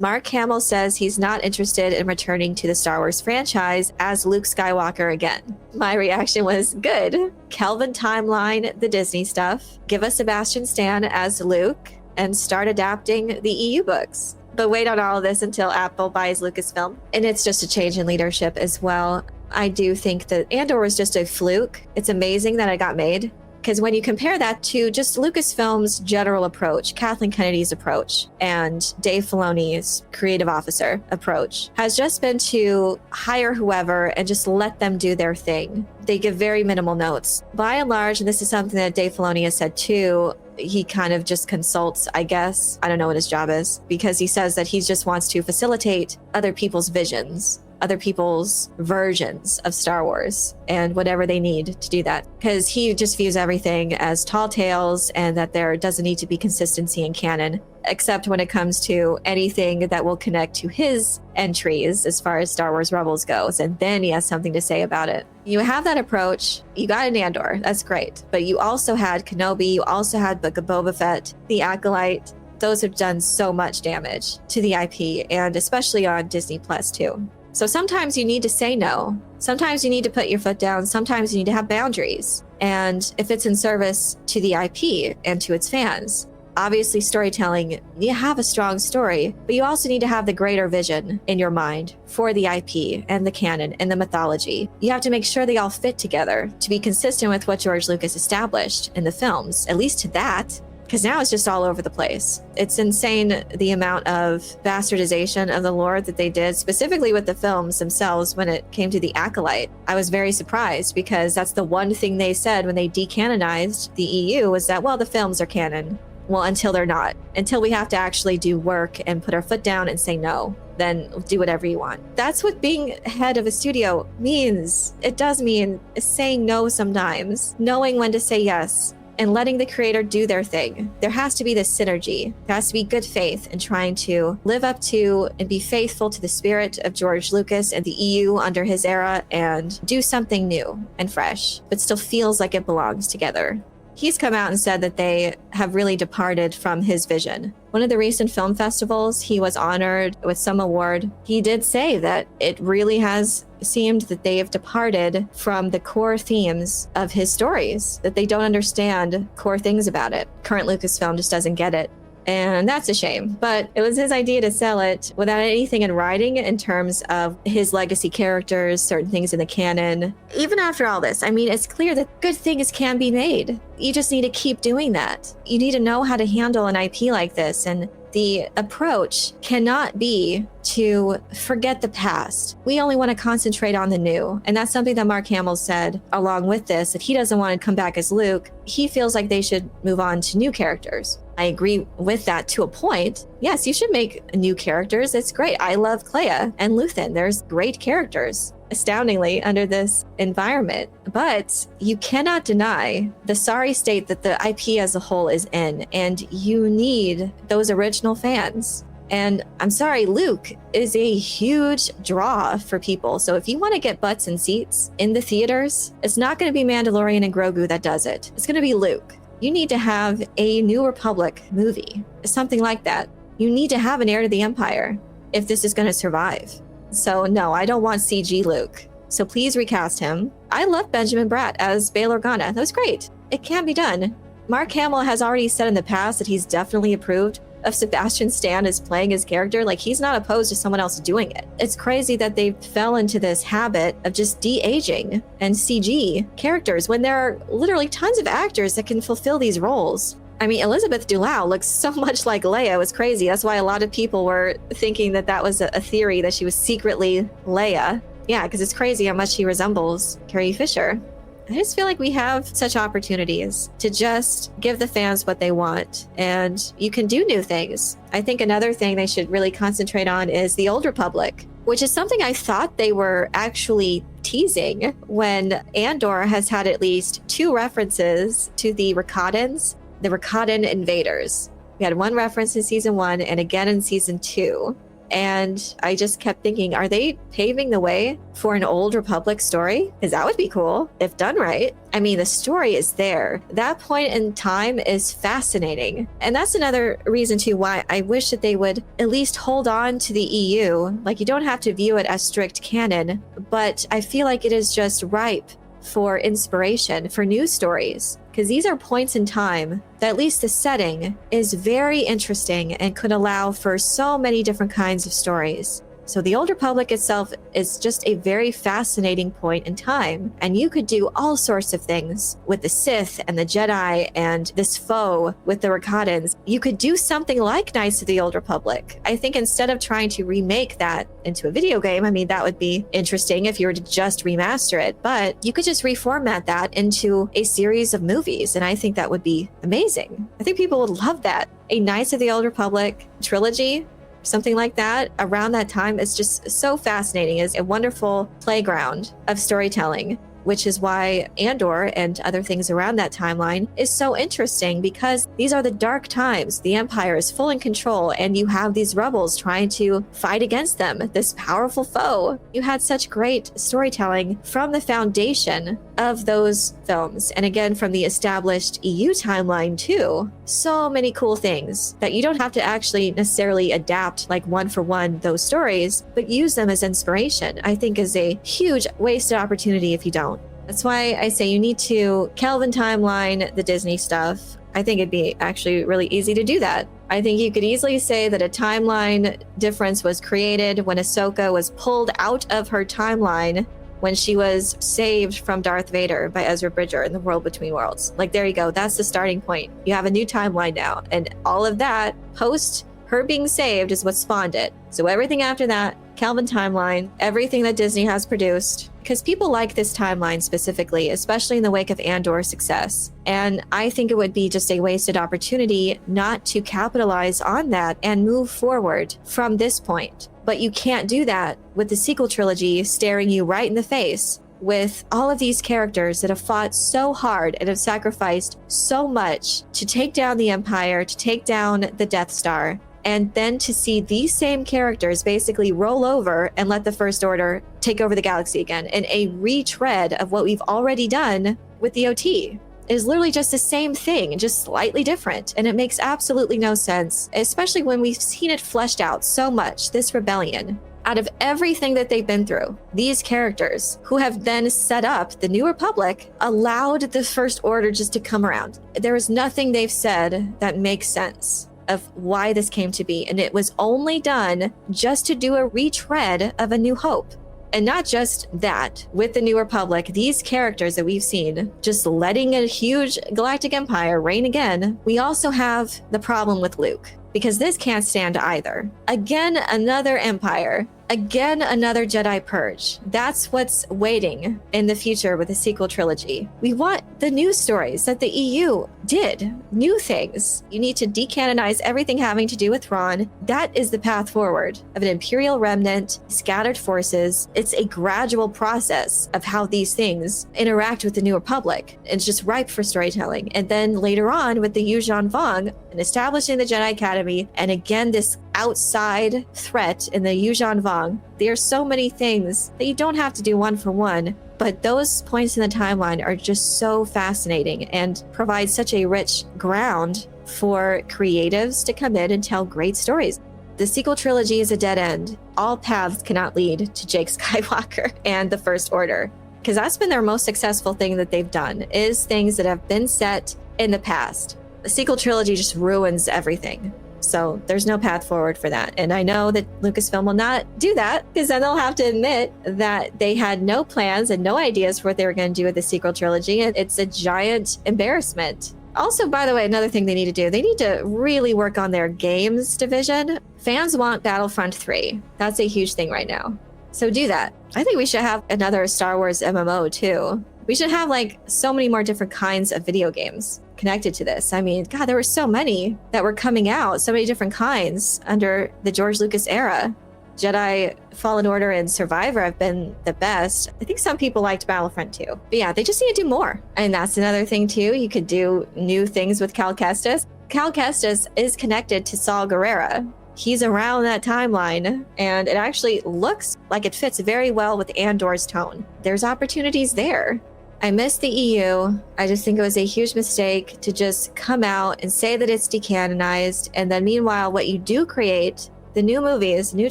Mark Hamill says he's not interested in returning to the Star Wars franchise as Luke Skywalker again. My reaction was good. Kelvin timeline the Disney stuff. Give us Sebastian Stan as Luke and start adapting the EU books. But wait on all of this until Apple buys Lucasfilm. And it's just a change in leadership as well. I do think that Andor was just a fluke. It's amazing that it got made. Because when you compare that to just Lucasfilm's general approach, Kathleen Kennedy's approach, and Dave Filoni's creative officer approach, has just been to hire whoever and just let them do their thing. They give very minimal notes. By and large, and this is something that Dave Filoni has said too, he kind of just consults, I guess. I don't know what his job is, because he says that he just wants to facilitate other people's visions, other people's versions of Star Wars and whatever they need to do that. Because he just views everything as tall tales and that there doesn't need to be consistency in canon, except when it comes to anything that will connect to his entries as far as Star Wars Rebels goes. And then he has something to say about it. You have that approach. You got an Andor. That's great. But you also had Kenobi. You also had Book of Boba Fett, The Acolyte. Those have done so much damage to the IP, and especially on Disney Plus too. So sometimes you need to say no. Sometimes you need to put your foot down. Sometimes you need to have boundaries. And if it's in service to the IP and to its fans, obviously storytelling, you have a strong story, but you also need to have the greater vision in your mind for the IP and the canon and the mythology. You have to make sure they all fit together to be consistent with what George Lucas established in the films, at least to that. Because now it's just all over the place. It's insane the amount of bastardization of the lore that they did, specifically with the films themselves when it came to The Acolyte. I was very surprised because that's the one thing they said when they decanonized the EU was that, well, the films are canon. Well, until they're not. Until we have to actually do work and put our foot down and say no, then do whatever you want. That's what being head of a studio means. It does mean saying no sometimes, knowing when to say yes, and letting the creator do their thing. There has to be this synergy. There has to be good faith in trying to live up to and be faithful to the spirit of George Lucas and the EU under his era and do something new and fresh, but still feels like it belongs together. He's come out and said that they have really departed from his vision. One of the recent film festivals, he was honored with some award. He did say that it really has seemed that they have departed from the core themes of his stories, that they don't understand core things about it. Current Lucasfilm just doesn't get it. And that's a shame, but it was his idea to sell it without anything in writing in terms of his legacy characters, certain things in the canon. Even after all this, I mean, it's clear that good things can be made. You just need to keep doing that. You need to know how to handle an IP like this, and the approach cannot be to forget the past. We only want to concentrate on the new. And that's something that Mark Hamill said along with this, that he doesn't want to come back as Luke. He feels like they should move on to new characters. I agree with that to a point. Yes, you should make new characters. It's great. I love Clea and Luthen. There's great characters, astoundingly, under this environment. But you cannot deny the sorry state that the IP as a whole is in, and you need those original fans. And I'm sorry, Luke is a huge draw for people. So if you want to get butts and seats in the theaters, it's not going to be Mandalorian and Grogu that does it. It's going to be Luke. You need to have a New Republic movie, something like that. You need to have an heir to the Empire if this is going to survive. So no, I don't want CG Luke. So please recast him. I love Benjamin Bratt as Bail Organa. That was great. It can be done. Mark Hamill has already said in the past that he's definitely approved of Sebastian Stan as playing his character. Like, he's not opposed to someone else doing it. It's crazy that they fell into this habit of just de-aging and CG characters when there are literally tons of actors that can fulfill these roles. I mean, Elizabeth Dulau looks so much like Leia. It was crazy. That's why a lot of people were thinking that that was a theory, that she was secretly Leia. Yeah, because it's crazy how much she resembles Carrie Fisher. I just feel like we have such opportunities to just give the fans what they want, and you can do new things. I think another thing they should really concentrate on is the Old Republic, which is something I thought they were actually teasing when Andor has had at least 2 references to the Rakatans, the Rakatan invaders. We had one reference in season 1 and again in season 2. And I just kept thinking, are they paving the way for an Old Republic story? Because that would be cool if done right. I mean, the story is there. That point in time is fascinating. And that's another reason too why I wish that they would at least hold on to the EU. Like, you don't have to view it as strict canon, but I feel like it is just ripe for inspiration for new stories, because these are points in time that at least the setting is very interesting and could allow for so many different kinds of stories. So the Old Republic itself is just a very fascinating point in time, and you could do all sorts of things with the Sith and the Jedi and this foe with the Recastings. You could do something like Knights of the Old Republic. I think instead of trying to remake that into a video game, I mean, that would be interesting if you were to just remaster it, but you could just reformat that into a series of movies, and I think that would be amazing. I think people would love that. A Knights of the Old Republic trilogy, something like that around that time is just so fascinating. It's a wonderful playground of storytelling, which is why Andor and other things around that timeline is so interesting, because these are the dark times. The Empire is full in control, and you have these rebels trying to fight against them, this powerful foe. You had such great storytelling from the foundation of those films, and again from the established EU timeline too. So many cool things that you don't have to actually necessarily adapt like one for one those stories, but use them as inspiration. I think is a huge wasted opportunity if you don't. That's why I say you need to Kelvin timeline the Disney stuff. I think it'd be actually really easy to do that. I think you could easily say that a timeline difference was created when Ahsoka was pulled out of her timeline when she was saved from Darth Vader by Ezra Bridger in the World Between Worlds. Like, there you go. That's the starting point. You have a new timeline now. And all of that post her being saved is what spawned it. So everything after that, Kelvin timeline, everything that Disney has produced, because people like this timeline specifically, especially in the wake of Andor's success. And I think it would be just a wasted opportunity not to capitalize on that and move forward from this point. But you can't do that with the sequel trilogy staring you right in the face with all of these characters that have fought so hard and have sacrificed so much to take down the Empire, to take down the Death Star, and then to see these same characters basically roll over and let the First Order take over the galaxy again in a retread of what we've already done with the OT. It is literally just the same thing, just slightly different. And it makes absolutely no sense, especially when we've seen it fleshed out so much, this rebellion. Out of everything that they've been through, these characters who have then set up the New Republic allowed the First Order just to come around. There is nothing they've said that makes sense of why this came to be. And it was only done just to do a retread of A New Hope. And not just that, with the New Republic, these characters that we've seen just letting a huge galactic empire reign again, we also have the problem with Luke, because this can't stand either. Again, another empire. Again, another Jedi purge. That's what's waiting in the future with the sequel trilogy. We want the new stories that the EU did, new things. You need to decanonize everything having to do with Thrawn. That is the path forward of an Imperial remnant, scattered forces. It's a gradual process of how these things interact with the New Republic. It's just ripe for storytelling. And then later on with the Yuuzhan Vong and establishing the Jedi Academy, and again, this outside threat in the Yuuzhan Vong. There are so many things that you don't have to do one for one, but those points in the timeline are just so fascinating and provide such a rich ground for creatives to come in and tell great stories. The sequel trilogy is a dead end. All paths cannot lead to Jake Skywalker and the First Order, because that's been their most successful thing that they've done, is things that have been set in the past. The sequel trilogy just ruins everything. So there's no path forward for that. And I know that Lucasfilm will not do that, because then they'll have to admit that they had no plans and no ideas for what they were going to do with the sequel trilogy. And it's a giant embarrassment. Also, by the way, another thing they need to do, they need to really work on their games division. Fans want Battlefront 3. That's a huge thing right now. So do that. I think we should have another Star Wars MMO too. We should have like so many more different kinds of video games connected to this. I mean, God, there were so many that were coming out, so many different kinds under the George Lucas era. Jedi Fallen Order and Survivor have been the best. I think some people liked Battlefront too. But yeah, they just need to do more. And that's another thing too. You could do new things with Cal Kestis. Cal Kestis is connected to Saw Gerrera. He's around that timeline, and it actually looks like it fits very well with Andor's tone. There's opportunities there. I miss the EU. I just think it was a huge mistake to just come out and say that it's decanonized, and then meanwhile, what you do create, the new movies, new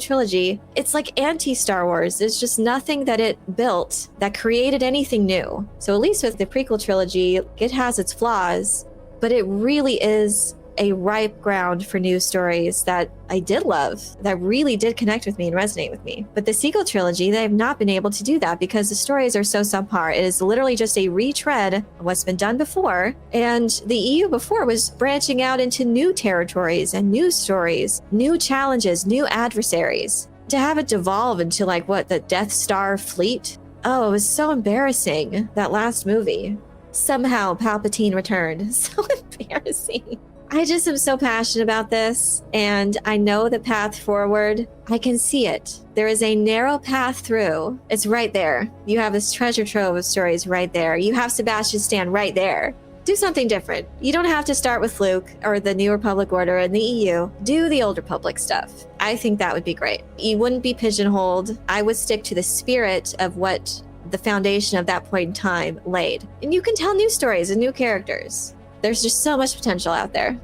trilogy, it's like anti-Star Wars. There's just nothing that it built that created anything new. So at least with the prequel trilogy, it has its flaws, but it really is a ripe ground for new stories that I did love, that really did connect with me and resonate with me. But the sequel trilogy, they have not been able to do that because the stories are so subpar. It is literally just a retread of what's been done before. And the EU before was branching out into new territories and new stories, new challenges, new adversaries. To have it devolve into like what, the Death Star fleet? Oh, it was so embarrassing, that last movie. Somehow Palpatine returned. So embarrassing. I just am so passionate about this, and I know the path forward. I can see it. There is a narrow path through. It's right there. You have this treasure trove of stories right there. You have Sebastian Stan right there. Do something different. You don't have to start with Luke or the New Republic Order and the EU. Do the Old Republic stuff. I think that would be great. You wouldn't be pigeonholed. I would stick to the spirit of what the foundation of that point in time laid. And you can tell new stories and new characters. There's just so much potential out there.